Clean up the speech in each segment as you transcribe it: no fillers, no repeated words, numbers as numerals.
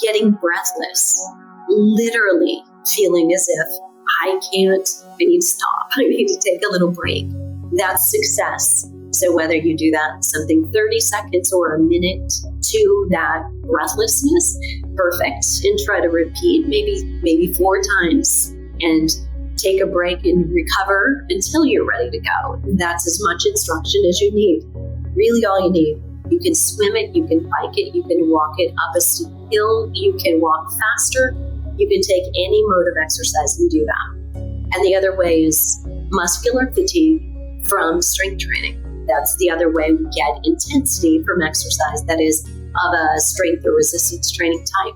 getting breathless, literally feeling as if I need to stop. I need to take a little break. That's success. So whether you do that something 30 seconds or a minute to that breathlessness, perfect. And try to repeat maybe 4 times and take a break and recover until you're ready to go. That's as much instruction as you need. Really all you need. You can swim it, you can bike it, you can walk it up a steep hill, you can walk faster. You can take any mode of exercise and do that. And the other way is muscular fatigue from strength training. That's the other way we get intensity from exercise that is of a strength or resistance training type.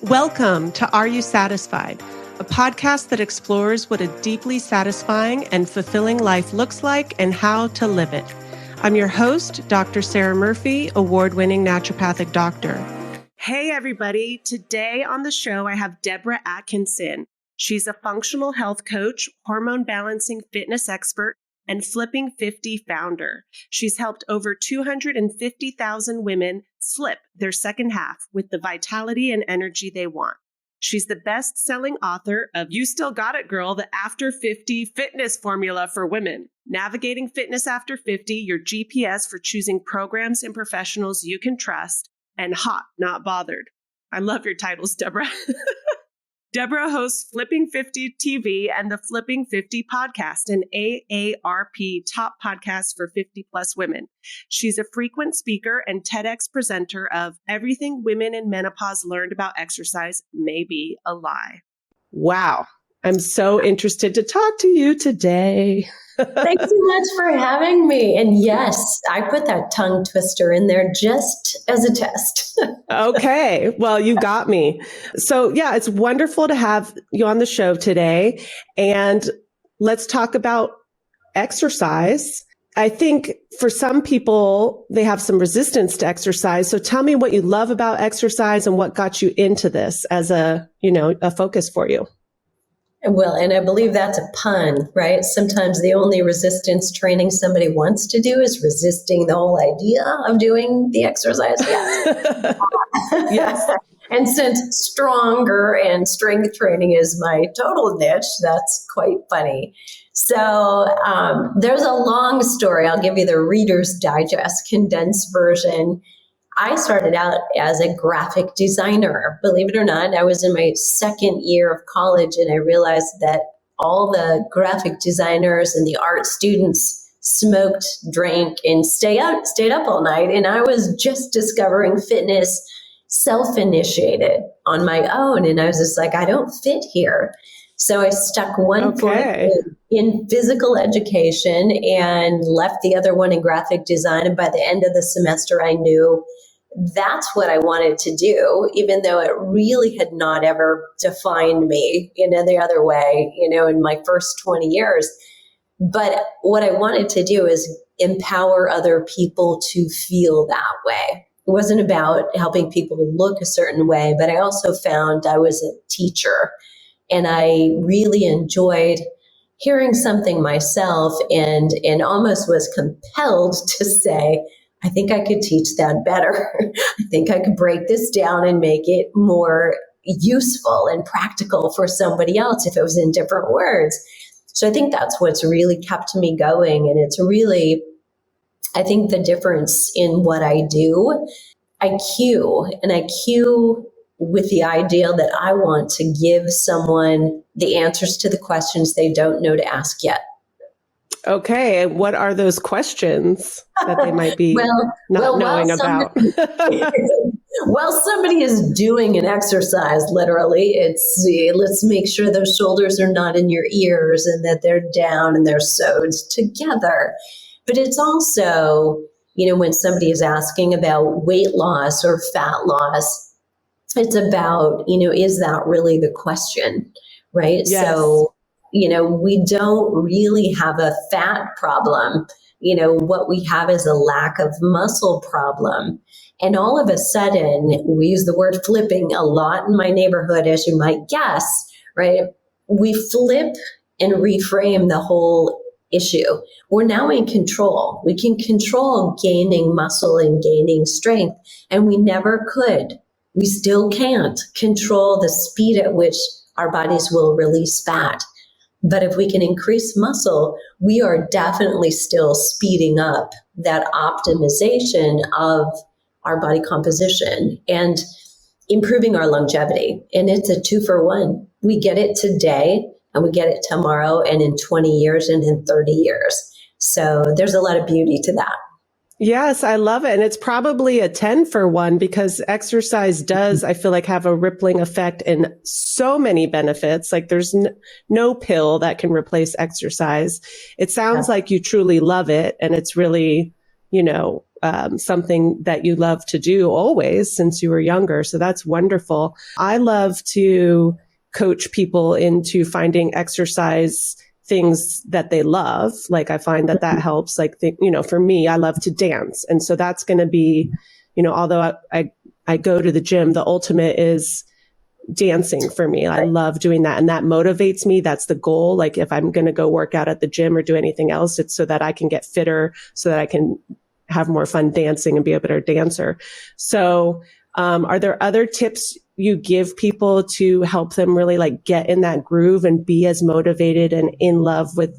Welcome to Are You Satisfied? A podcast that explores what a deeply satisfying and fulfilling life looks like and how to live it. I'm your host, Dr. Sarah Murphy, award-winning naturopathic doctor. Hey, everybody. Today on the show, I have Debra Atkinson. She's a functional health coach, hormone balancing fitness expert, and Flipping 50 founder. She's helped over 250,000 women flip their second half with the vitality and energy they want. She's the best-selling author of You Still Got It, Girl, the After 50 Fitness Formula for Women. Navigating Fitness After 50, your GPS for choosing programs and professionals you can trust, and Hot, Not Bothered. I love your titles, Debra. Debra hosts Flipping 50 TV and the Flipping 50 podcast, an AARP top podcast for 50-plus women. She's a frequent speaker and TEDx presenter of Everything Women in Menopause Learned About Exercise May Be a Lie. Wow. I'm so interested to talk to you today. Thanks so much for having me. And yes, I put that tongue twister in there just as a test. Okay. Well, you got me. So yeah, it's wonderful to have you on the show today. And let's talk about exercise. I think for some people, they have some resistance to exercise. So tell me what you love about exercise and what got you into this as a focus for you. Well, and I believe that's a pun, right? Sometimes the only resistance training somebody wants to do is resisting the whole idea of doing the exercise. Yes. Yes. And since stronger and strength training is my total niche, that's quite funny. So there's a long story. I'll give you the Reader's Digest condensed version. I started out as a graphic designer. Believe it or not, I was in my second year of college and I realized that all the graphic designers and the art students smoked, drank, and stayed up all night. And I was just discovering fitness, self-initiated on my own. And I was just like, I don't fit here. So I stuck one foot in physical education and left the other one in graphic design. And by the end of the semester, I knew that's what I wanted to do, even though it really had not ever defined me in any other way, in my first 20 years. But what I wanted to do is empower other people to feel that way. It wasn't about helping people look a certain way, but I also found I was a teacher and I really enjoyed hearing something myself and almost was compelled to say, I think I could teach that better. I think I could break this down and make it more useful and practical for somebody else if it was in different words. So I think that's what's really kept me going. And it's really, I think, the difference in what I do. I cue with the ideal that I want to give someone the answers to the questions they don't know to ask yet. Okay. And what are those questions that they might be knowing about? Well, somebody is doing an exercise, literally. It's let's make sure those shoulders are not in your ears and that they're down and they're sewed together. But it's also, when somebody is asking about weight loss or fat loss, it's about, is that really the question, right? Yes. So, we don't really have a fat problem. What we have is a lack of muscle problem. And all of a sudden, we use the word flipping a lot in my neighborhood, as you might guess, right? We flip and reframe the whole issue. We're now in control. We can control gaining muscle and gaining strength, and we never could. We still can't control the speed at which our bodies will release fat. But if we can increase muscle, we are definitely still speeding up that optimization of our body composition and improving our longevity. And it's a 2-for-1. We get it today and we get it tomorrow and in 20 years and in 30 years. So there's a lot of beauty to that. Yes, I love it. And it's probably a 10-for-1 because exercise does, I feel like, have a rippling effect and so many benefits. Like there's no pill that can replace exercise. It sounds like you truly love it. And it's really, something that you love to do always since you were younger. So that's wonderful. I love to coach people into finding exercise things that they love. Like I find that helps. Like, for me, I love to dance. And so that's going to be, although I go to the gym, the ultimate is dancing for me. I love doing that. And that motivates me. That's the goal. Like if I'm going to go work out at the gym or do anything else, it's so that I can get fitter, so that I can have more fun dancing and be a better dancer. So, are there other tips you give people to help them really like get in that groove and be as motivated and in love with,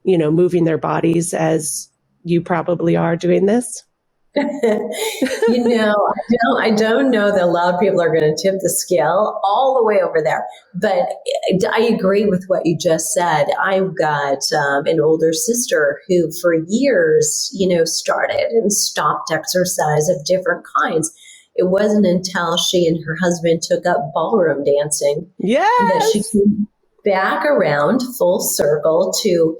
moving their bodies as you probably are doing this? I don't know that a lot of people are going to tip the scale all the way over there, but I agree with what you just said. I've got an older sister who for years, started and stopped exercise of different kinds. It wasn't until she and her husband took up ballroom dancing that she came back around full circle to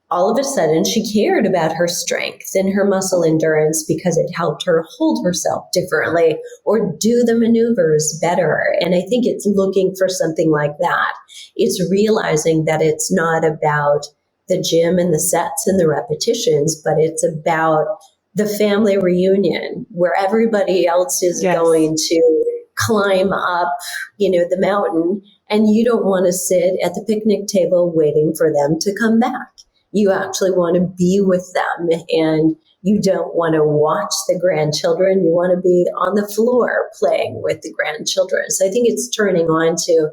all of a sudden she cared about her strength and her muscle endurance because it helped her hold herself differently or do the maneuvers better. And I think it's looking for something like that. It's realizing that it's not about the gym and the sets and the repetitions, but it's about the family reunion where everybody else is going to climb up, the mountain, and you don't want to sit at the picnic table waiting for them to come back. You actually want to be with them, and you don't want to watch the grandchildren. You want to be on the floor playing with the grandchildren. So I think it's turning on to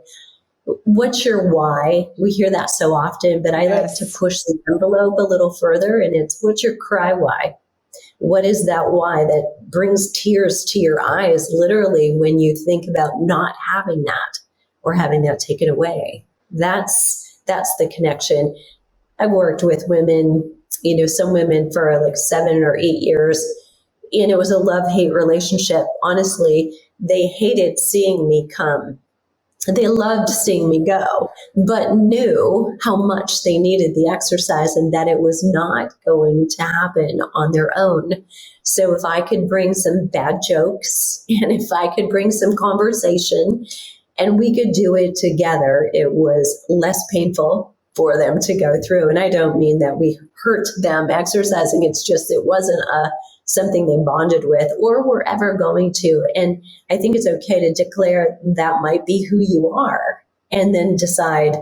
what's your why? We hear that so often, but I like to push the envelope a little further, and it's what's your cry why? What is that why that brings tears to your eyes, literally, when you think about not having that or having that taken away? That's the connection. I've worked with women, some women for like 7 or 8 years, and it was a love-hate relationship. Honestly, they hated seeing me come. They loved seeing me go, but knew how much they needed the exercise and that it was not going to happen on their own. So if I could bring some bad jokes and if I could bring some conversation and we could do it together, it was less painful for them to go through. And I don't mean that we hurt them exercising. It's just it wasn't something they bonded with or were ever going to. And I think it's okay to declare that might be who you are and then decide,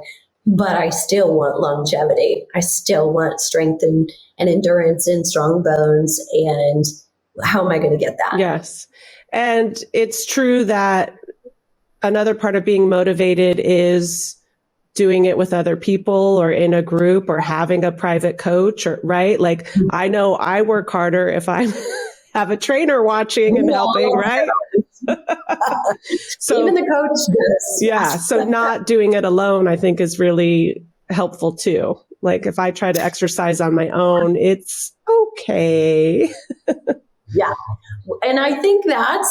but I still want longevity. I still want strength and endurance and strong bones. And how am I going to get that? Yes. And it's true that another part of being motivated is doing it with other people or in a group or having a private coach, or right? Like I know I work harder if I have a trainer watching and helping, right? So even the coach does. Yeah. So not doing it alone, I think, is really helpful too. Like if I try to exercise on my own, it's okay. Yeah. And I think that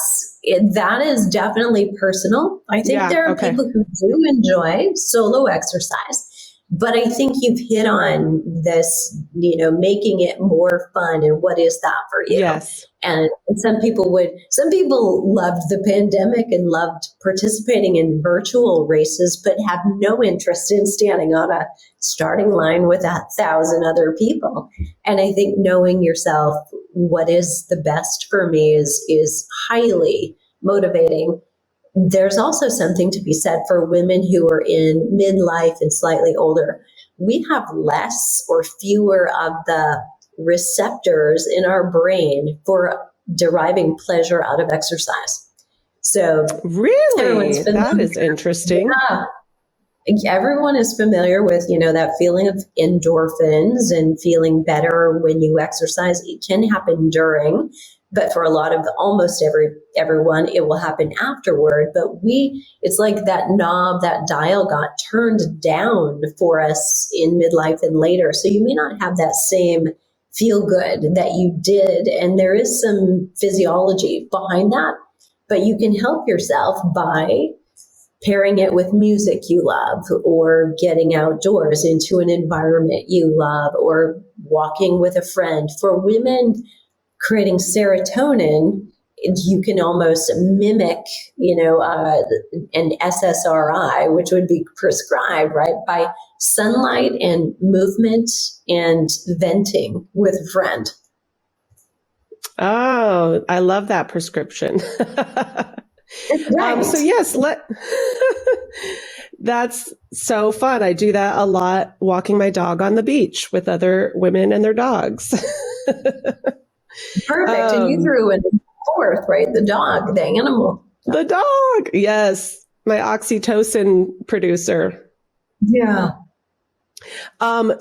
is definitely personal. I think there are people who do enjoy solo exercise, but I think you've hit on this, making it more fun. And what is that for you? Yes. And some people loved the pandemic and loved participating in virtual races, but have no interest in standing on a starting line with 1,000 other people. And I think knowing yourself, what is the best for me is highly motivating. There's also something to be said for women who are in midlife and slightly older. we have less or fewer of the receptors in our brain for deriving pleasure out of exercise. So really, that is interesting. Yeah. Everyone is familiar with, that feeling of endorphins and feeling better when you exercise. It can happen during, but for a lot of almost everyone, it will happen afterward. But it's like that knob, that dial got turned down for us in midlife and later. So you may not have that same feel good that you did. And there is some physiology behind that, but you can help yourself by pairing it with music you love, or getting outdoors into an environment you love, or walking with a friend. For women, creating serotonin, you can almost mimic, an SSRI, which would be prescribed, right, by sunlight and movement and venting with a friend. Oh, I love that prescription. Right. So yes, that's so fun. I do that a lot, walking my dog on the beach with other women and their dogs. Perfect. And you threw in the fourth, right? The dog, the animal. The dog. Yes. My oxytocin producer. Yeah.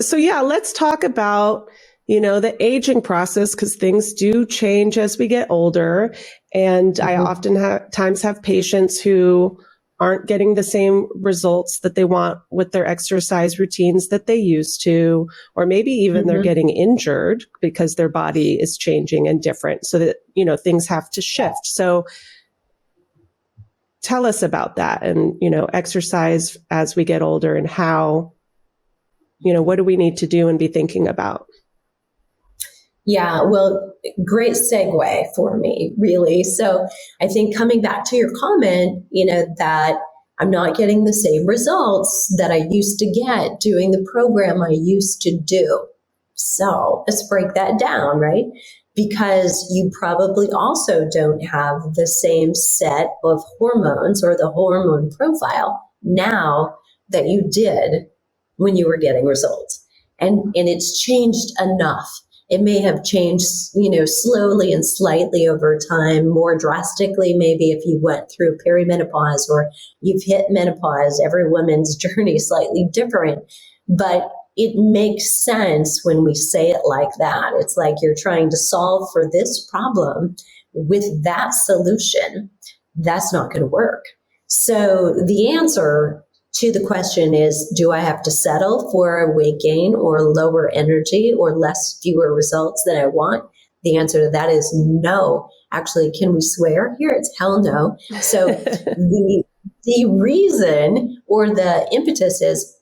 So yeah, let's talk about, the aging process, because things do change as we get older. And I often times have patients who aren't getting the same results that they want with their exercise routines that they used to, or maybe even they're getting injured because their body is changing and different, so that, things have to shift. So tell us about that, and, exercise as we get older, and how, what do we need to do and be thinking about? Yeah, well, great segue for me, really. So I think coming back to your comment, that I'm not getting the same results that I used to get doing the program I used to do. So let's break that down, right? Because you probably also don't have the same set of hormones or the hormone profile now that you did when you were getting results. And it's changed enough. It may have changed, slowly and slightly over time, more drastically, maybe if you went through perimenopause or you've hit menopause. Every woman's journey is slightly different, but it makes sense when we say it like that. It's like you're trying to solve for this problem with that solution. That's not going to work. So the answer to the question is, do I have to settle for a weight gain or lower energy or fewer results than I want? The answer to that is no. Actually, can we swear here? It's hell no. So the reason or the impetus is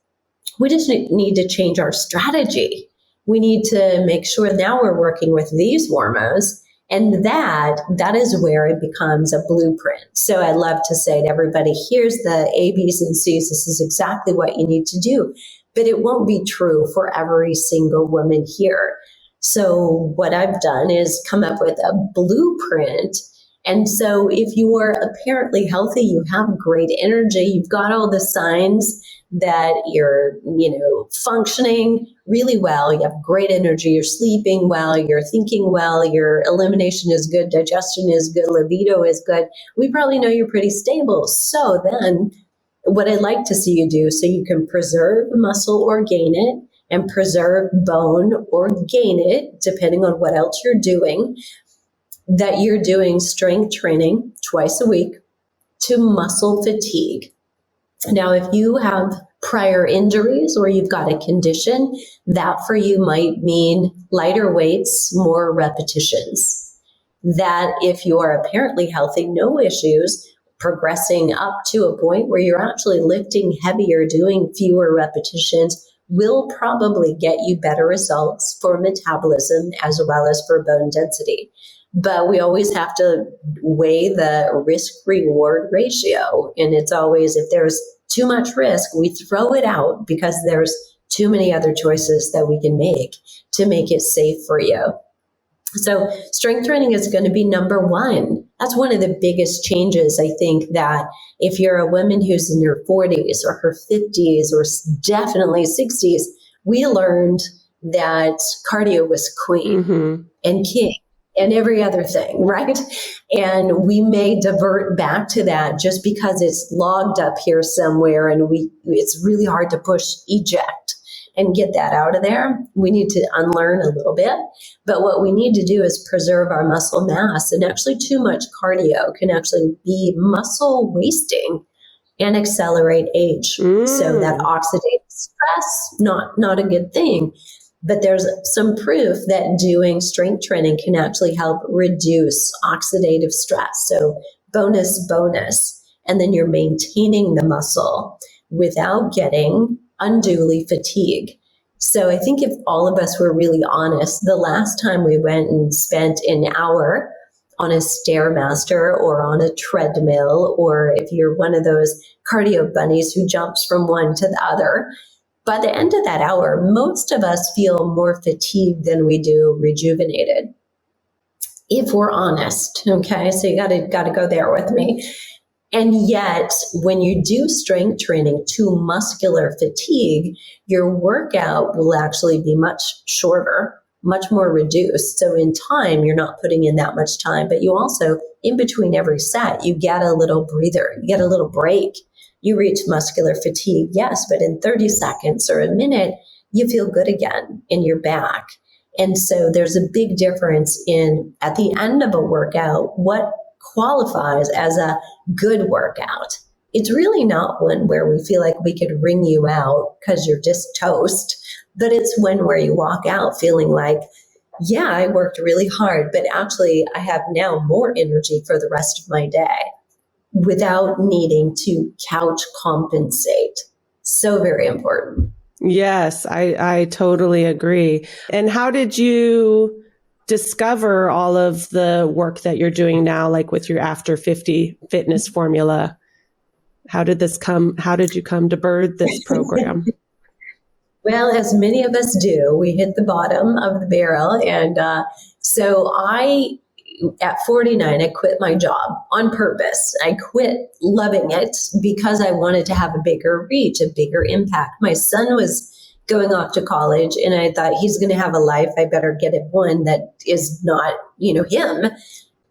we just need to change our strategy. We need to make sure now we're working with these hormones. And that is where it becomes a blueprint. So I love to say to everybody, here's the A, B's, and C's. This is exactly what you need to do. But it won't be true for every single woman here. So what I've done is come up with a blueprint. And so if you are apparently healthy, you have great energy, you've got all the signs that you're, functioning really well, you have great energy, you're sleeping well, you're thinking well, your elimination is good, digestion is good, libido is good, we probably know you're pretty stable. So then what I'd like to see you do, so you can preserve muscle or gain it, and preserve bone or gain it, depending on what else you're doing, that you're doing strength training twice a week to muscle fatigue. Now, if you have prior injuries or you've got a condition, that for you might mean lighter weights, more repetitions. That if you are apparently healthy, no issues, progressing up to a point where you're actually lifting heavier, doing fewer repetitions, will probably get you better results for metabolism as well as for bone density. But we always have to weigh the risk-reward ratio. And it's always, if there's too much risk, we throw it out because there's too many other choices that we can make to make it safe for you. So strength training is going to be number one. That's one of the biggest changes, I think, that if you're a woman who's in her 40s or her 50s or definitely 60s, we learned that cardio was queen and king and every other thing, right? And we may divert back to that just because it's logged up here somewhere and it's really hard to push eject and get that out of there. We need to unlearn a little bit. But what we need to do is preserve our muscle mass. And actually too much cardio can actually be muscle wasting and accelerate age. So that oxidative stress, not a good thing. But there's some proof that doing strength training can actually help reduce oxidative stress. So bonus. And then you're maintaining the muscle without getting unduly fatigued. So I think if all of us were really honest, the last time we went and spent an hour on a Stairmaster or on a treadmill, or if you're one of those cardio bunnies who jumps from one to the other, by the end of that hour, most of us feel more fatigued than we do rejuvenated. If we're honest, okay? So you gotta go there with me. And yet, when you do strength training to muscular fatigue, your workout will actually be much shorter, much more reduced. So in time, you're not putting in that much time, but you also, in between every set, you get a little breather, you get a little break. You reach muscular fatigue, yes, but in 30 seconds or a minute, you feel good again in your back. And so there's a big difference in, at the end of a workout, what qualifies as a good workout. It's really not one where we feel like we could wring you out because you're just toast, but it's one where you walk out feeling like, yeah, I worked really hard, but actually I have now more energy for the rest of my day without needing to couch compensate. So very important. Yes, I totally agree. And how did you discover all of the work that you're doing now, like with your After 50 fitness formula? How did you come to birth this program? Well, as many of us do, we hit the bottom of the barrel. And so at 49, I quit my job on purpose. I quit loving it because I wanted to have a bigger reach, a bigger impact. My son was going off to college and I thought he's going to have a life. I better get it one that is not, him.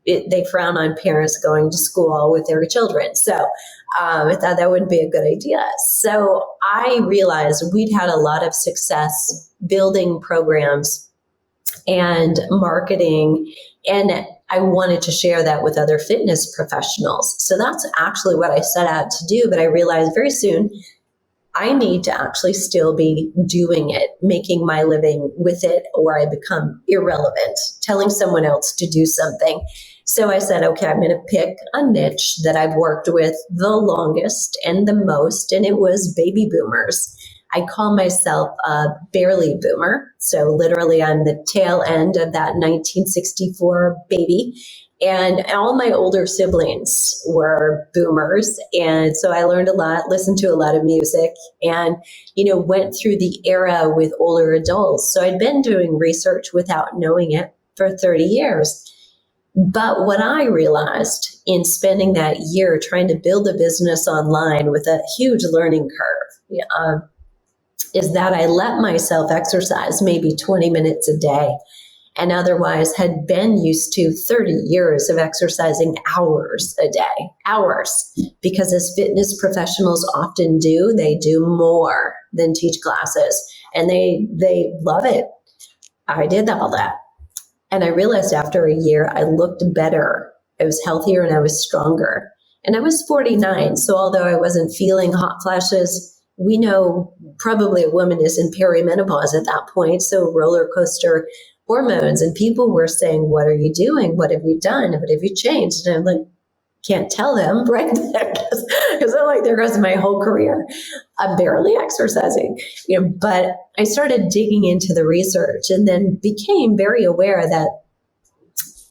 They frown on parents going to school with their children. So I thought that would be a good idea. So I realized we'd had a lot of success building programs and marketing, and I wanted to share that with other fitness professionals. So that's actually what I set out to do. But I realized very soon I need to actually still be doing it, making my living with it, or I become irrelevant, telling someone else to do something. So I said, okay, I'm going to pick a niche that I've worked with the longest and the most, and it was baby boomers. I call myself a barely boomer. So literally I'm the tail end of that 1964 baby. And all my older siblings were boomers. And so I learned a lot, listened to a lot of music, and, went through the era with older adults. So I'd been doing research without knowing it for 30 years. But what I realized in spending that year trying to build a business online with a huge learning curve, is that I let myself exercise maybe 20 minutes a day, and otherwise had been used to 30 years of exercising hours a day, because as fitness professionals often do, they do more than teach classes, and they love it. I did all that. And I realized after a year, I looked better. I was healthier and I was stronger. And I was 49. So although I wasn't feeling hot flashes, we know probably a woman is in perimenopause at that point. So roller coaster hormones, and people were saying, what are you doing? What have you done? What have you changed? And I'm like, can't tell them right there, because I'm like, there goes my whole career. I'm barely exercising, but I started digging into the research and then became very aware that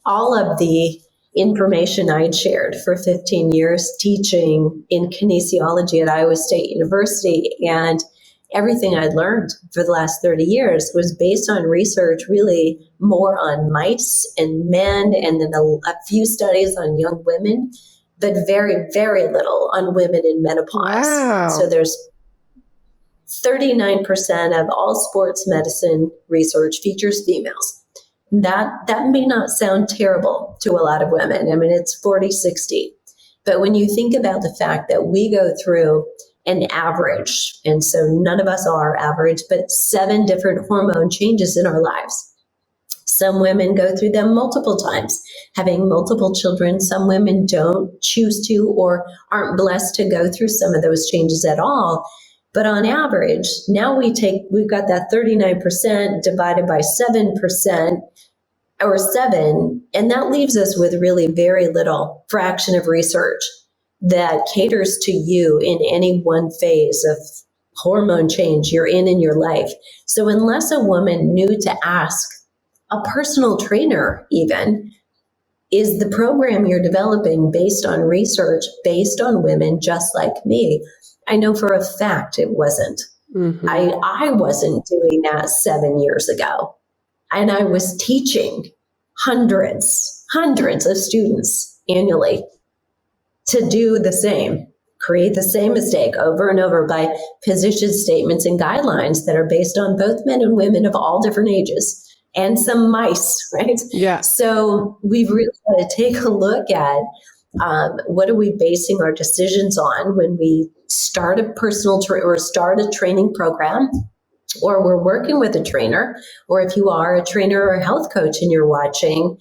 all of the information I'd shared for 15 years teaching in kinesiology at Iowa State University, and everything I'd learned for the last 30 years was based on research, really more on mice and men, and then a few studies on young women, but very, very little on women in menopause. Wow. So there's 39% of all sports medicine research features females. That may not sound terrible to a lot of women. I mean, it's 40-60. But when you think about the fact that we go through an average, and so none of us are average, but 7 different hormone changes in our lives. Some women go through them multiple times, having multiple children. Some women don't choose to or aren't blessed to go through some of those changes at all. But on average, now we've got that 39% divided by 7%, or 7, and that leaves us with really very little fraction of research that caters to you in any one phase of hormone change you're in your life. So unless a woman knew to ask a personal trainer even, is the program you're developing based on research, based on women just like me? I know for a fact it wasn't. Mm-hmm. I wasn't doing that 7 years ago. And I was teaching hundreds of students annually to do the same, create the same mistake over and over by position statements and guidelines that are based on both men and women of all different ages and some mice, right? Yeah. So we've really got to take a look at what are we basing our decisions on when we start a or start a training program, or we're working with a trainer, or if you are a trainer or a health coach and you're watching,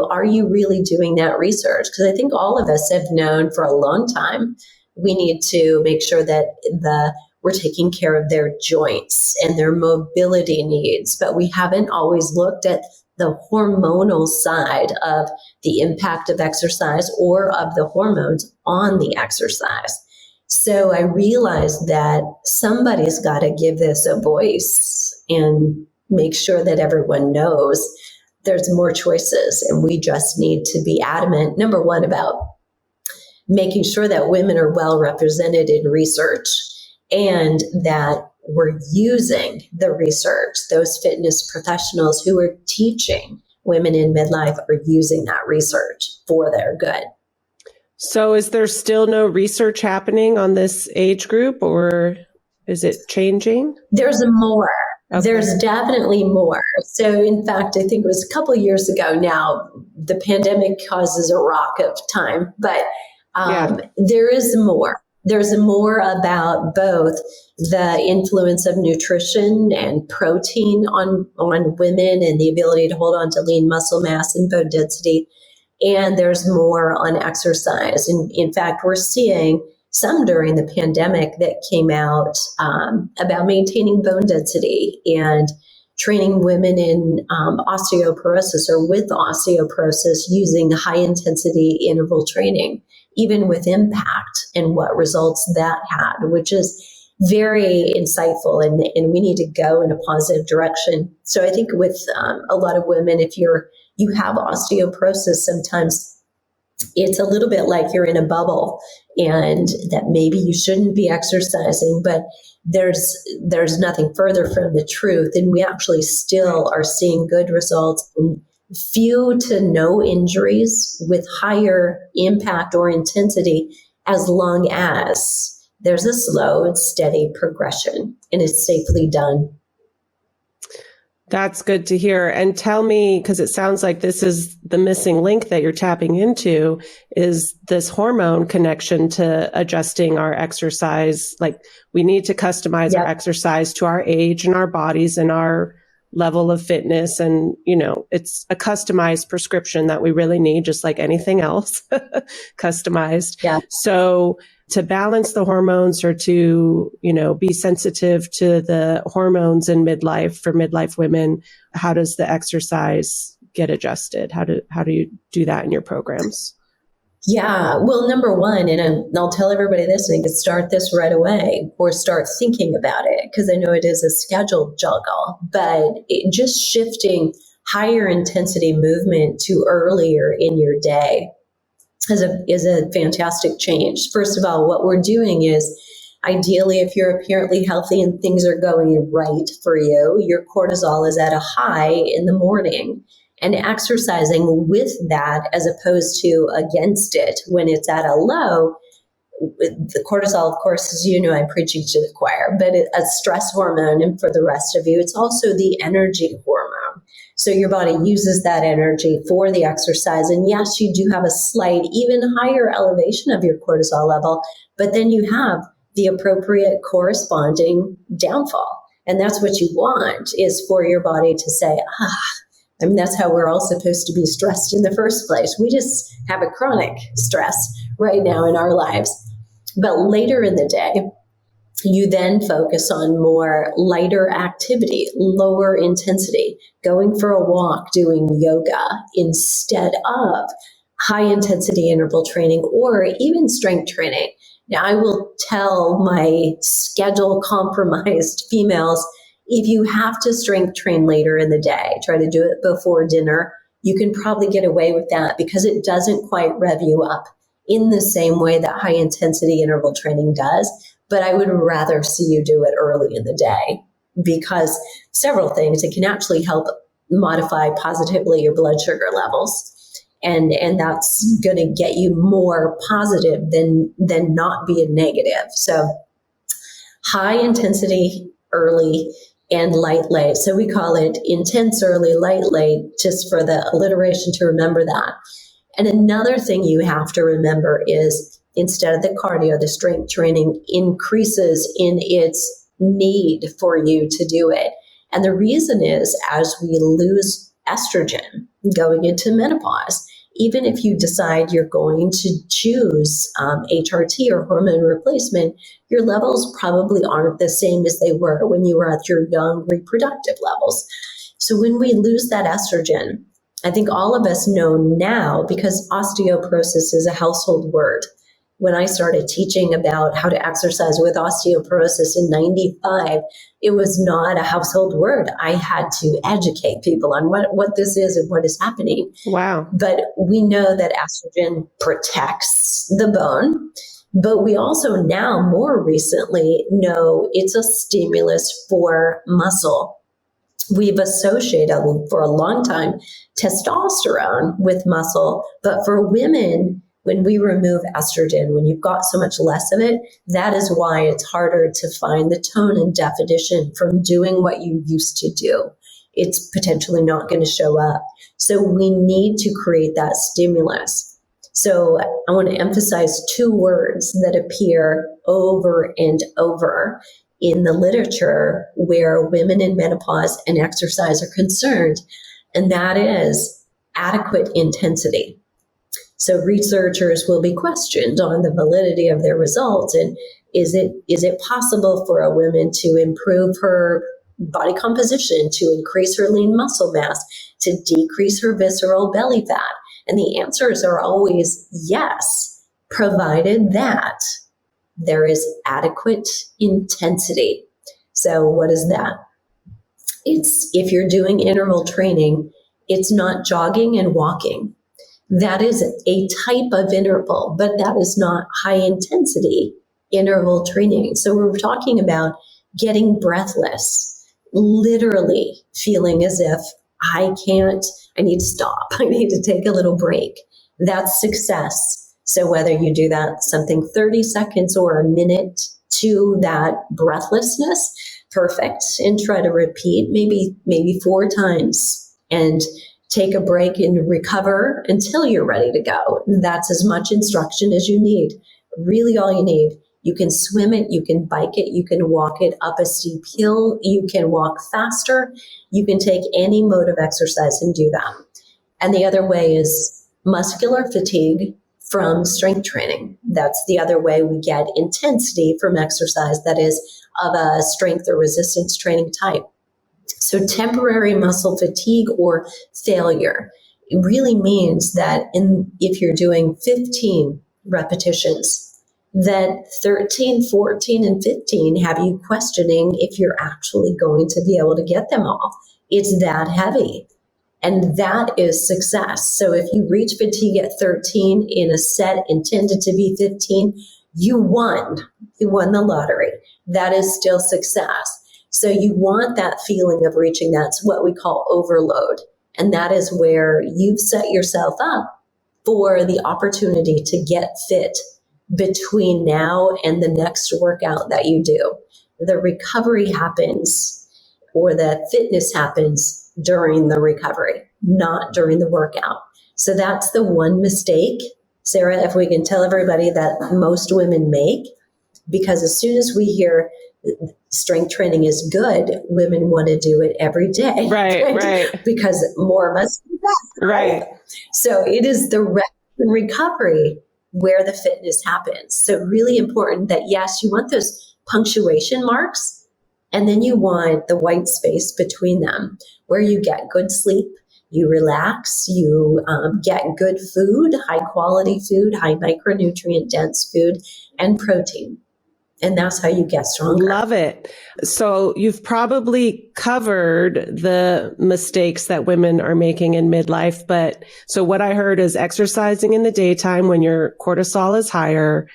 are you really doing that research? Because I think all of us have known for a long time, we need to make sure that we're taking care of their joints and their mobility needs, but we haven't always looked at the hormonal side of the impact of exercise or of the hormones on the exercise. So I realized that somebody's got to give this a voice and make sure that everyone knows there's more choices. And we just need to be adamant, number one, about making sure that women are well represented in research and that we're using the research. Those fitness professionals who are teaching women in midlife are using that research for their good. So is there still no research happening on this age group, or is it changing? There's more. Okay. There's definitely more. So in fact, I think it was a couple of years ago now, the pandemic causes a rock of time, but there is more. There's more about both the influence of nutrition and protein on women and the ability to hold on to lean muscle mass and bone density. And there's more on exercise. And in fact, we're seeing some during the pandemic that came out about maintaining bone density and training women in osteoporosis or with osteoporosis using high intensity interval training, even with impact, and what results that had, which is very insightful. And we need to go in a positive direction. So I think with a lot of women, if you have osteoporosis, sometimes it's a little bit like you're in a bubble and that maybe you shouldn't be exercising, but there's nothing further from the truth. And we actually still are seeing good results and few to no injuries with higher impact or intensity, as long as there's a slow and steady progression and it's safely done. That's good to hear. And tell me, because it sounds like this is the missing link that you're tapping into, is this hormone connection to adjusting our exercise. Like, we need to customize our exercise to our age and our bodies and our level of fitness. And, it's a customized prescription that we really need, just like anything else, customized. Yeah. So to balance the hormones, or to, be sensitive to the hormones in midlife for midlife women, how does the exercise get adjusted? How do you do that in your programs? Yeah, well, number one, and I'll tell everybody this, and you can start this right away or start thinking about it, because I know it is a scheduled juggle, but just shifting higher intensity movement to earlier in your day is a fantastic change. First of all, what we're doing is, ideally, if you're apparently healthy and things are going right for you, your cortisol is at a high in the morning, and exercising with that as opposed to against it when it's at a low The cortisol, of course, as you know, I'm preaching to the choir, but a stress hormone. And for the rest of you, it's also the energy hormone. So your body uses that energy for the exercise. And yes, you do have a slight, even higher elevation of your cortisol level, but then you have the appropriate corresponding downfall. And that's what you want, is for your body to say, I mean, that's how we're all supposed to be stressed in the first place. We just have a chronic stress right now in our lives. But later in the day, you then focus on more lighter activity, lower intensity, going for a walk, doing yoga instead of high intensity interval training or even strength training. Now, I will tell my schedule compromised females, if you have to strength train later in the day, try to do it before dinner, you can probably get away with that because it doesn't quite rev you up in the same way that high intensity interval training does. But I would rather see you do it early in the day because several things. It can actually help modify positively your blood sugar levels. And that's going to get you more positive than not being negative. So high intensity early and light late. So we call it intense early, light late, just for the alliteration to remember that. And another thing you have to remember is instead of the cardio, the strength training increases in its need for you to do it. And the reason is as we lose estrogen going into menopause, even if you decide you're going to choose HRT or hormone replacement, your levels probably aren't the same as they were when you were at your young reproductive levels. So when we lose that estrogen, I think all of us know now, because osteoporosis is a household word. When I started teaching about how to exercise with osteoporosis in 95, it was not a household word. I had to educate people on what this is and what is happening. Wow. But we know that estrogen protects the bone. But we also now, more recently, know it's a stimulus for muscle. We've associated for a long time testosterone with muscle, but for women, when we remove estrogen, when you've got so much less of it, that is why it's harder to find the tone and definition from doing what you used to do. It's potentially not going to show up. So we need to create that stimulus. So I want to emphasize two words that appear over and over in the literature where women in menopause and exercise are concerned, and that is adequate intensity. So researchers will be questioned on the validity of their results, and is it possible for a woman to improve her body composition, to increase her lean muscle mass, to decrease her visceral belly fat? And the answers are always yes, provided that there is adequate intensity. So what is that? It's if you're doing interval training, it's not jogging and walking. That is a type of interval, but that is not high intensity interval training. So we're talking about getting breathless, literally feeling as if I need to stop. I need to take a little break. That's success. So whether you do that something 30 seconds or a minute to that breathlessness, perfect. And try to repeat maybe 4 times and take a break and recover until you're ready to go. That's as much instruction as you need. Really all you need. You can swim it, you can bike it, you can walk it up a steep hill, you can walk faster, you can take any mode of exercise and do that. And the other way is muscular fatigue from strength training. That's the other way we get intensity from exercise that is of a strength or resistance training type. So temporary muscle fatigue or failure, it really means that if you're doing 15 repetitions, that 13, 14, and 15 have you questioning if you're actually going to be able to get them all. It's that heavy. And that is success. So if you reach fatigue at 13 in a set intended to be 15, you won. You won the lottery. That is still success. So you want that feeling of reaching that's what we call overload. And that is where you've set yourself up for the opportunity to get fit between now and the next workout that you do. The recovery happens, or the fitness happens during the recovery, not during the workout. So that's the one mistake, Sarah, if we can tell everybody, that most women make, because as soon as we hear strength training is good, women want to do it every day. Right. Because more must be done. Right. So it is the recovery where the fitness happens. So really important that, yes, you want those punctuation marks, and then you want the white space between them where you get good sleep, you relax, you get good food, high quality food, high micronutrient dense food, and protein. And that's how you get stronger. Love it. So you've probably covered the mistakes that women are making in midlife. But so what I heard is exercising in the daytime when your cortisol is higher,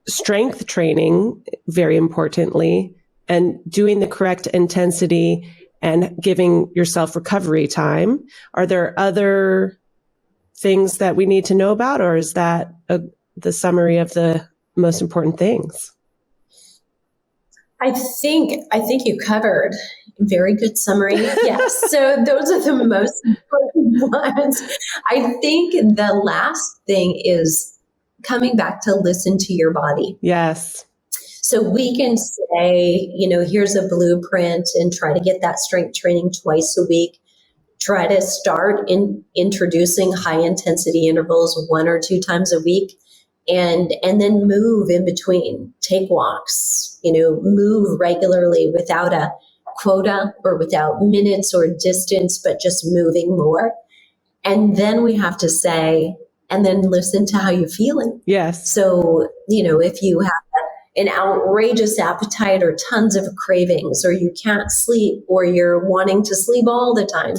strength training, very importantly, and doing the correct intensity and giving yourself recovery time. Are there other things that we need to know about, or is that the summary of the most important things? I think you covered. Very good summary. Yes. So those are the most important ones. I think the last thing is coming back to listen to your body. Yes. So we can say, here's a blueprint, and try to get that strength training twice a week. Try to start in introducing high intensity intervals 1 or 2 times a week. And then move in between, take walks, move regularly without a quota or without minutes or distance, but just moving more. And then we have to say, and then listen to how you're feeling. Yes. So, if you have an outrageous appetite or tons of cravings, or you can't sleep, or you're wanting to sleep all the time,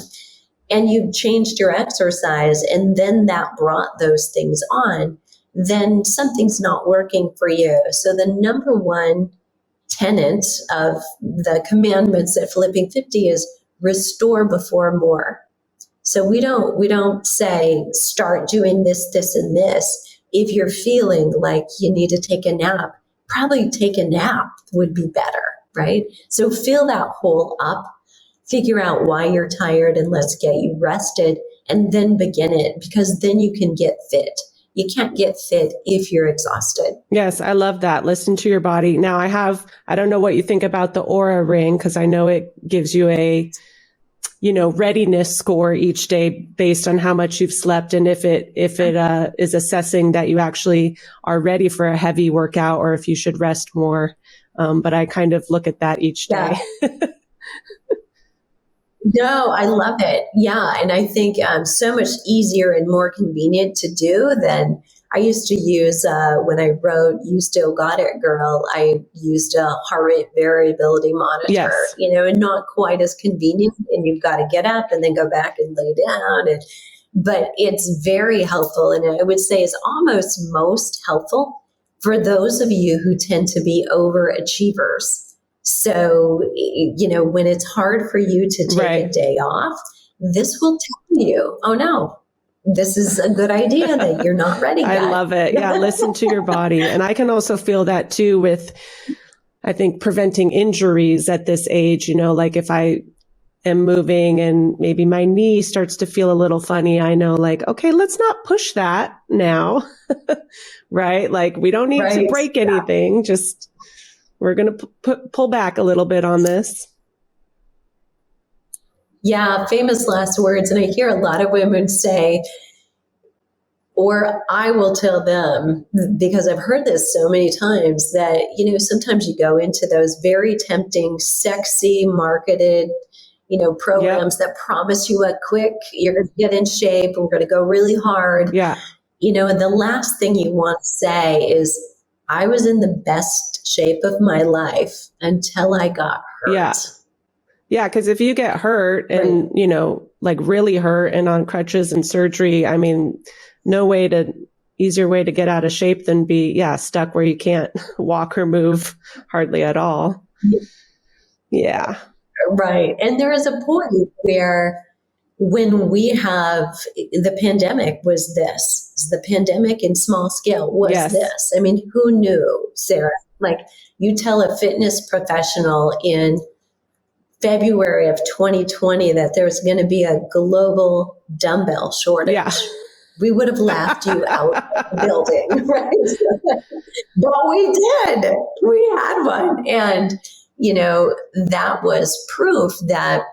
and you've changed your exercise, and then that brought those things on, then something's not working for you. So the number one tenet of the commandments at Flipping 50 is restore before more. So we don't say start doing this, this, and this. If you're feeling like you need to take a nap, probably take a nap would be better, right? So fill that hole up, figure out why you're tired, and let's get you rested, and then begin it, because then you can get fit. You can't get fit if you're exhausted. Yes, I love that. Listen to your body. Now I don't know what you think about the Aura ring, because I know it gives you a, readiness score each day based on how much you've slept, and if it is assessing that you actually are ready for a heavy workout, or if you should rest more. But I kind of look at that each day. Yeah. No, I love it. Yeah. And I think so much easier and more convenient to do than I used to use when I wrote You Still Got It, Girl. I used a heart rate variability monitor, yes. And not quite as convenient. And you've got to get up and then go back and lay down. But it's very helpful. And I would say it's almost most helpful for those of you who tend to be overachievers. So, when it's hard for you to take a day off, this will tell you, oh no, this is a good idea that you're not ready yet. I love it. Yeah. Listen to your body. And I can also feel that too with, I think, preventing injuries at this age. Like if I am moving and maybe my knee starts to feel a little funny, I know, like, okay, let's not push that now. Right? Like we don't need to break anything. Just we're going to pull back a little bit on this. Yeah, famous last words. And I hear a lot of women say, or I will tell them, because I've heard this so many times, that, sometimes you go into those very tempting, sexy, marketed, programs that promise you a quick, you're going to get in shape, we're going to go really hard. Yeah. And the last thing you want to say is, I was in the best shape of my life until I got hurt. Yeah. Yeah. Because if you get hurt and, like really hurt and on crutches and surgery, I mean, easier way to get out of shape than be, stuck where you can't walk or move hardly at all. Yeah. Right. And there is a point where when we have the pandemic was this. The pandemic in small scale was Yes. this. I mean, who knew, Sarah? Like, you tell a fitness professional in February of 2020 that there's going to be a global dumbbell shortage. Yeah. We would have laughed you out of the building, right? But we did. We had one. And, that was proof that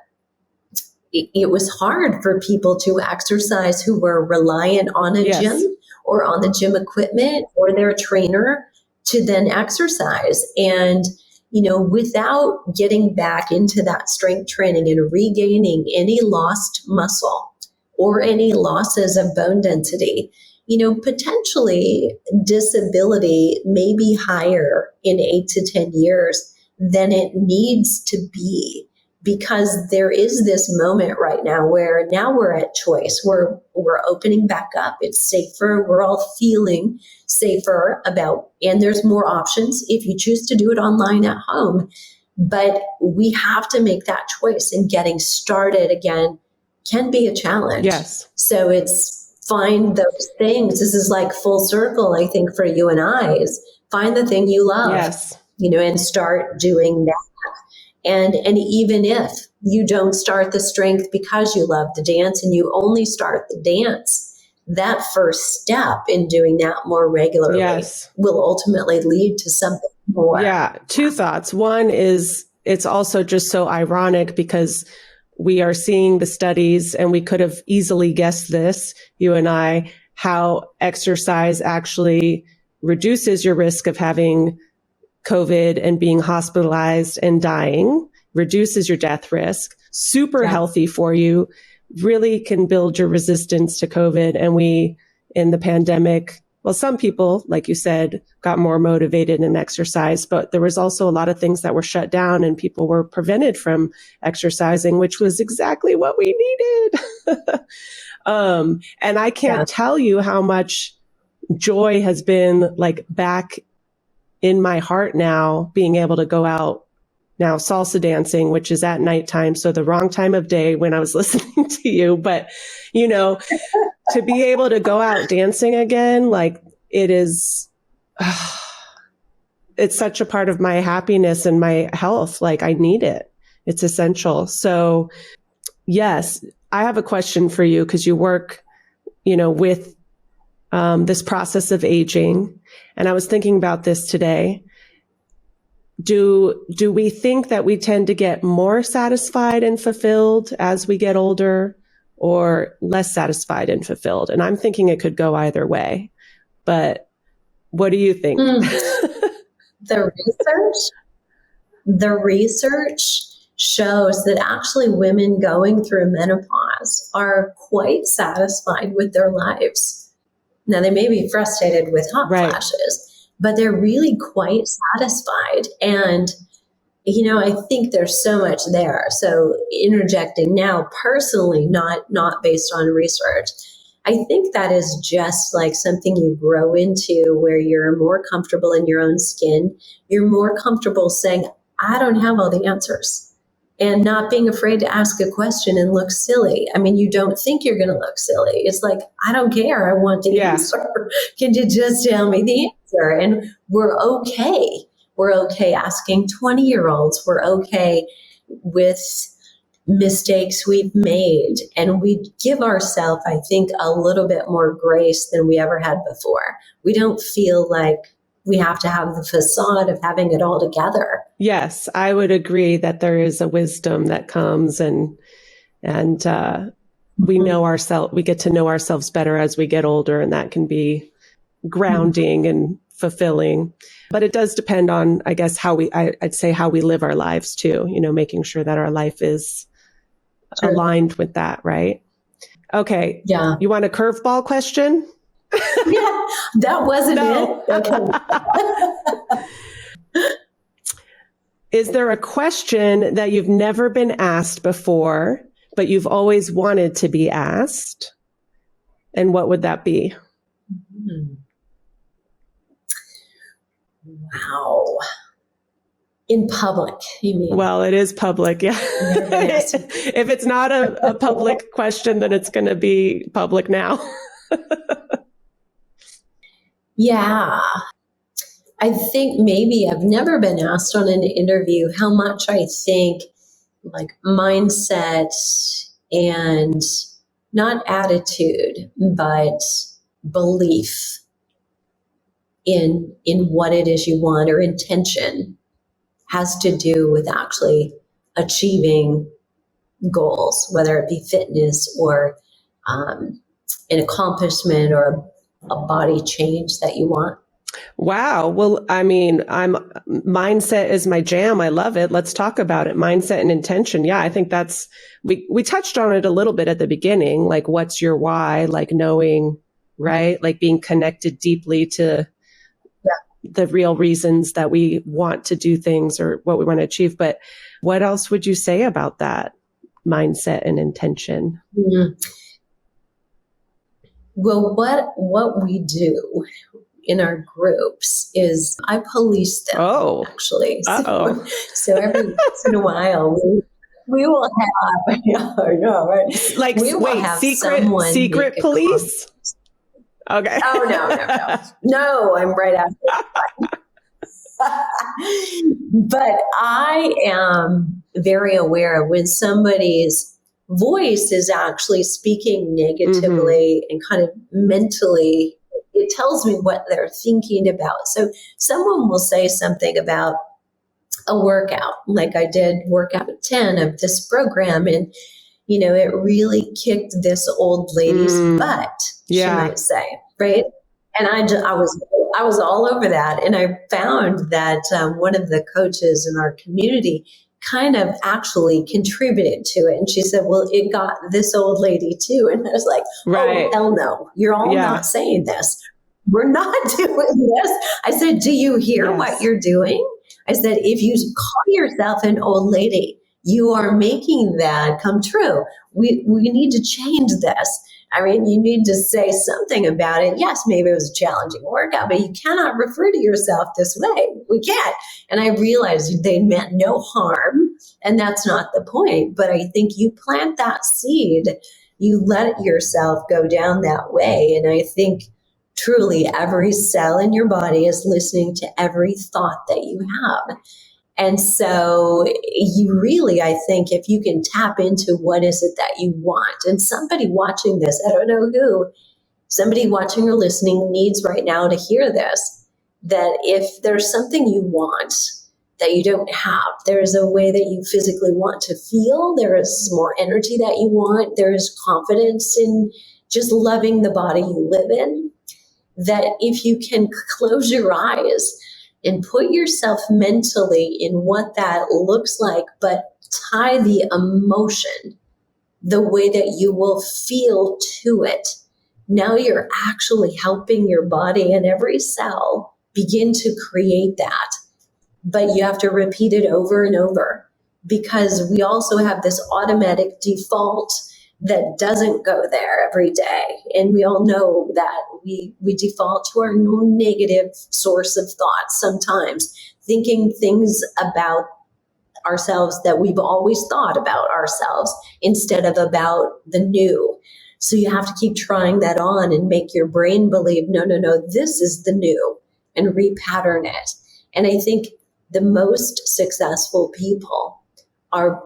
it was hard for people to exercise who were reliant on a Yes. gym or on the gym equipment or their trainer to then exercise. And, without getting back into that strength training and regaining any lost muscle or any losses of bone density, potentially disability may be higher in 8 to 10 years than it needs to be, because there is this moment right now where now we're at choice. We're opening back up. It's safer. We're all feeling safer and there's more options if you choose to do it online at home. But we have to make that choice, and getting started again can be a challenge. Yes. So it's find those things. This is like full circle, I think, for you and I, is find the thing you love, Yes. And start doing that. And even if you don't start the strength because you love the dance and you only start the dance, that first step in doing that more regularly Yes. will ultimately lead to something more. Yeah. 2 thoughts. One is it's also just so ironic because we are seeing the studies, and we could have easily guessed this, you and I, how exercise actually reduces your risk of having COVID and being hospitalized and dying, reduces your death risk, super healthy for you, really can build your resistance to COVID. And we, in the pandemic, well, some people, like you said, got more motivated in exercise, but there was also a lot of things that were shut down and people were prevented from exercising, which was exactly what we needed. And I can't tell you how much joy has been like back in my heart now, being able to go out now salsa dancing, which is at nighttime. So the wrong time of day when I was listening to you, but to be able to go out dancing again, like it is, it's such a part of my happiness and my health. Like I need it. It's essential. So yes, I have a question for you, because you work, with this process of aging. And I was thinking about this today. Do we think that we tend to get more satisfied and fulfilled as we get older, or less satisfied and fulfilled? And I'm thinking it could go either way. But what do you think? The research shows that actually women going through menopause are quite satisfied with their lives. Now, they may be frustrated with hot flashes, but they're really quite satisfied. And, I think there's so much there. So interjecting now personally, not based on research, I think that is just like something you grow into, where you're more comfortable in your own skin. You're more comfortable saying, I don't have all the answers, and not being afraid to ask a question and look silly. I mean, you don't think you're going to look silly. It's like, I don't care. I want the answer. Can you just tell me the answer? And we're okay. We're okay asking 20-year-olds. We're okay with mistakes we've made. And we give ourselves, I think, a little bit more grace than we ever had before. We don't feel like we have to have the facade of having it all together. Yes, I would agree that there is a wisdom that comes, and we know ourselves. We get to know ourselves better as we get older, and that can be grounding and fulfilling. But it does depend on, I guess, I'd say how we live our lives too. Making sure that our life is aligned with that, right? Okay. Yeah. You want a curveball question? Yeah, that wasn't it. Okay. Is there a question that you've never been asked before, but you've always wanted to be asked? And what would that be? Wow. In public, you mean? Well, it is public, yeah. If it's not a public question, then it's going to be public now. Yeah. I think maybe I've never been asked on an interview how much I think like mindset and not attitude, but belief in what it is you want or intention has to do with actually achieving goals, whether it be fitness or an accomplishment or a body change that you want. Wow. Well, I mean, mindset is my jam. I love it. Let's talk about it. Mindset and intention. Yeah, I think we touched on it a little bit at the beginning, like what's your why, like knowing, right? Like being connected deeply to the real reasons that we want to do things or what we want to achieve. But what else would you say about that mindset and intention? Mm-hmm. Well, what we do in our groups is I police them. Oh, actually. Uh-oh. So every once in a while we will have, right? Like, we will wait, have secret police? Okay. Oh, no, I'm right after. But I am very aware when somebody's voice is actually speaking negatively and kind of mentally, it tells me what they're thinking about. So someone will say something about a workout, like I did workout at 10 of this program, and it really kicked this old lady's butt, she might say, right? And I was all over that, and I found that one of the coaches in our community kind of actually contributed to it. And she said, well, it got this old lady too. And I was like, oh, hell no. You're all not saying this. We're not doing this. I said, do you hear what you're doing? I said, if you call yourself an old lady, you are making that come true. We need to change this. I mean, you need to say something about it. Yes, maybe it was a challenging workout, but you cannot refer to yourself this way. We can't. And I realized they meant no harm, and that's not the point. But I think you plant that seed, you let yourself go down that way. And I think truly every cell in your body is listening to every thought that you have. And so you really, I think, if you can tap into what is it that you want, and somebody watching this, I don't know who, somebody watching or listening needs right now to hear this, that if there's something you want that you don't have, there is a way that you physically want to feel, there is more energy that you want, there is confidence in just loving the body you live in, that if you can close your eyes and put yourself mentally in what that looks like, but tie the emotion, the way that you will feel to it. Now you're actually helping your body and every cell begin to create that. But you have to repeat it over and over, because we also have this automatic default that doesn't go there every day. And we all know that we default to our negative source of thoughts sometimes, thinking things about ourselves that we've always thought about ourselves instead of about the new. So you have to keep trying that on and make your brain believe, no, this is the new, and repattern it. And I think the most successful people are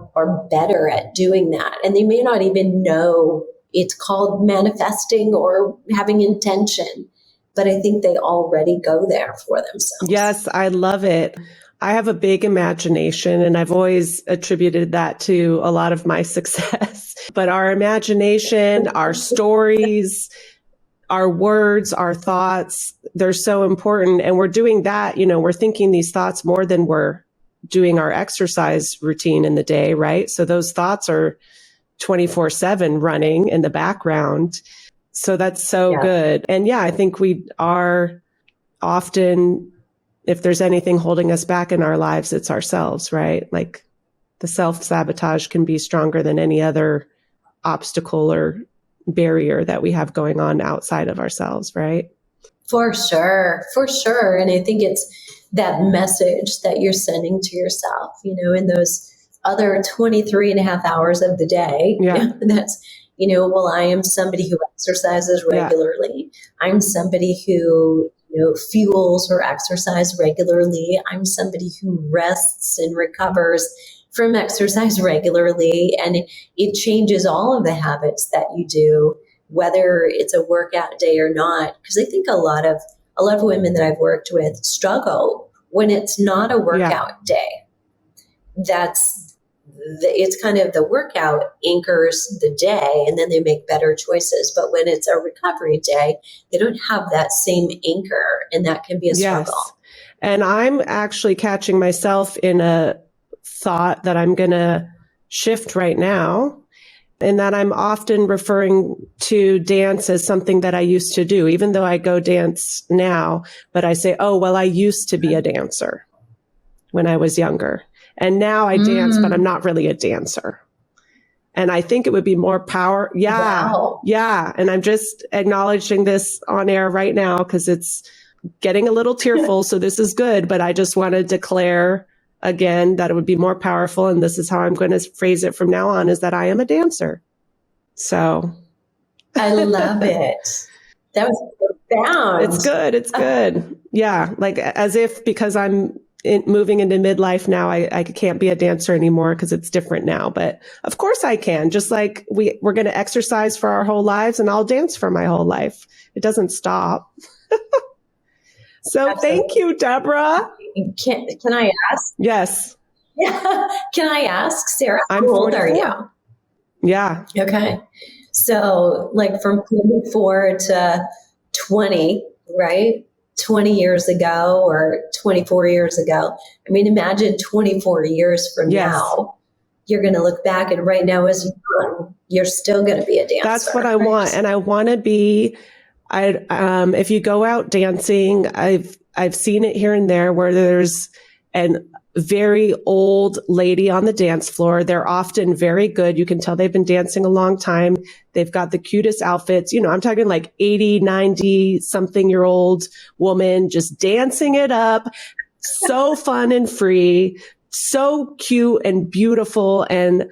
better at doing that. And they may not even know it's called manifesting or having intention, but I think they already go there for themselves. Yes, I love it. I have a big imagination, and I've always attributed that to a lot of my success. But our imagination, our stories, our words, our thoughts, they're so important. And we're doing that, we're thinking these thoughts more than we're doing our exercise routine in the day, right? So those thoughts are 24/7 running in the background. So that's so good. And I think we are often, if there's anything holding us back in our lives, it's ourselves, right? Like the self-sabotage can be stronger than any other obstacle or barrier that we have going on outside of ourselves, right? For sure. And I think it's that message that you're sending to yourself, in those other 23 and a half hours of the day. That's, well, I am somebody who exercises regularly. I'm somebody who fuels or exercise regularly. I'm somebody who rests and recovers from exercise regularly, and it changes all of the habits that you do, whether it's a workout day or not. Because I think a lot of women that I've worked with struggle when it's not a workout day. It's kind of the workout anchors the day, and then they make better choices. But when it's a recovery day, they don't have that same anchor, and that can be a struggle. Yes. And I'm actually catching myself in a thought that I'm going to shift right now, and that I'm often referring to dance as something that I used to do, even though I go dance now. But I say, oh, well, I used to be a dancer when I was younger. And now I dance, but I'm not really a dancer. And I think it would be more power. Yeah. Wow. Yeah. And I'm just acknowledging this on air right now because it's getting a little tearful. So this is good. But I just want to declare again that it would be more powerful. And this is how I'm going to phrase it from now on, is that I am a dancer. So I love it. That was profound. It's good. It's good. Yeah. Like as if because I'm moving into midlife now, I can't be a dancer anymore because it's different now. But of course I can. Just like we're going to exercise for our whole lives, and I'll dance for my whole life. It doesn't stop. So Absolutely. Thank you, Debra. Can I ask? Yes. Yeah. Can I ask, Sarah, I'm how old 44. are you? Yeah. Okay. So like from 24 to 20, right? 20 years ago or 24 years ago. I mean, imagine 24 years from now, you're going to look back, and right now as you're still going to be a dancer. That's what I want. And I want to be, if you go out dancing, I've seen it here and there where there's an very old lady on the dance floor. They're often very good. You can tell they've been dancing a long time. They've got the cutest outfits. I'm talking like 80, 90 something year old woman just dancing it up. So fun and free, so cute and beautiful. And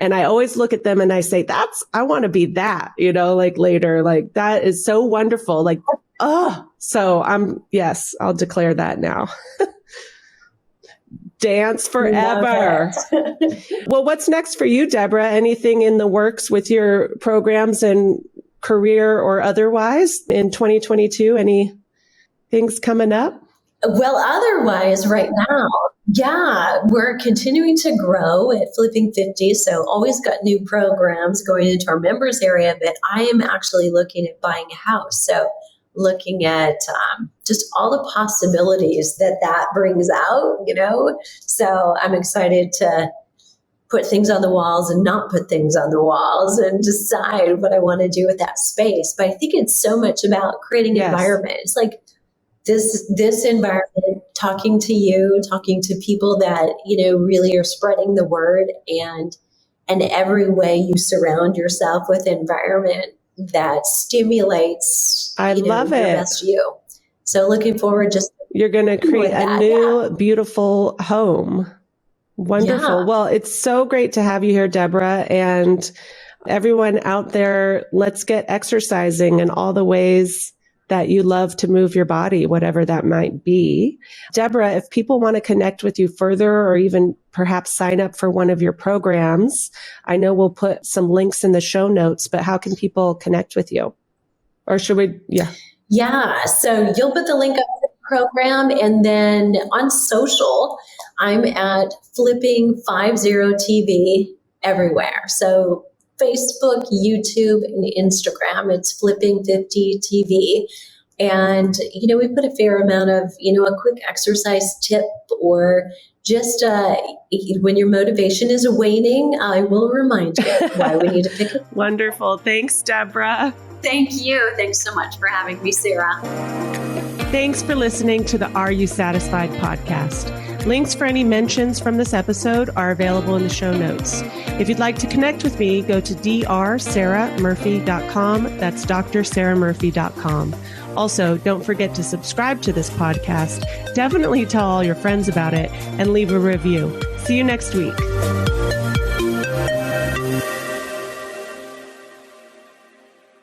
I always look at them and I say, I want to be that, like later, like that is so wonderful. Like, so yes, I'll declare that now. Dance forever. Well, what's next for you, Debra? Anything in the works with your programs and career or otherwise in 2022? Any things coming up? Well, otherwise right now, we're continuing to grow at Flipping 50. So always got new programs going into our members area, but I am actually looking at buying a house. So looking at just all the possibilities that brings out, So I'm excited to put things on the walls and not put things on the walls and decide what I want to do with that space. But I think it's so much about creating an environment. It's like this environment, talking to you, talking to people that, really are spreading the word, and every way you surround yourself with environment that stimulates love your it. best you. So looking forward, you're going to create a new, beautiful home. Wonderful. Yeah. Well, it's so great to have you here, Debra, and everyone out there. Let's get exercising in all the ways that you love to move your body, whatever that might be. Debra, if people want to connect with you further or even perhaps sign up for one of your programs, I know we'll put some links in the show notes, but how can people connect with you? Or should we? Yeah. So you'll put the link up to the program, and then on social, I'm at Flipping 50 TV everywhere. So Facebook, YouTube, and Instagram, it's Flipping 50 TV. And, we put a fair amount of, a quick exercise tip, or just when your motivation is waning, I will remind you why we need to pick it. Wonderful. Thanks, Debra. Thank you. Thanks so much for having me, Sarah. Thanks for listening to the Are You Satisfied podcast. Links for any mentions from this episode are available in the show notes. If you'd like to connect with me, go to drsarahmurphy.com. That's drsarahmurphy.com. Also, don't forget to subscribe to this podcast. Definitely tell all your friends about it and leave a review. See you next week.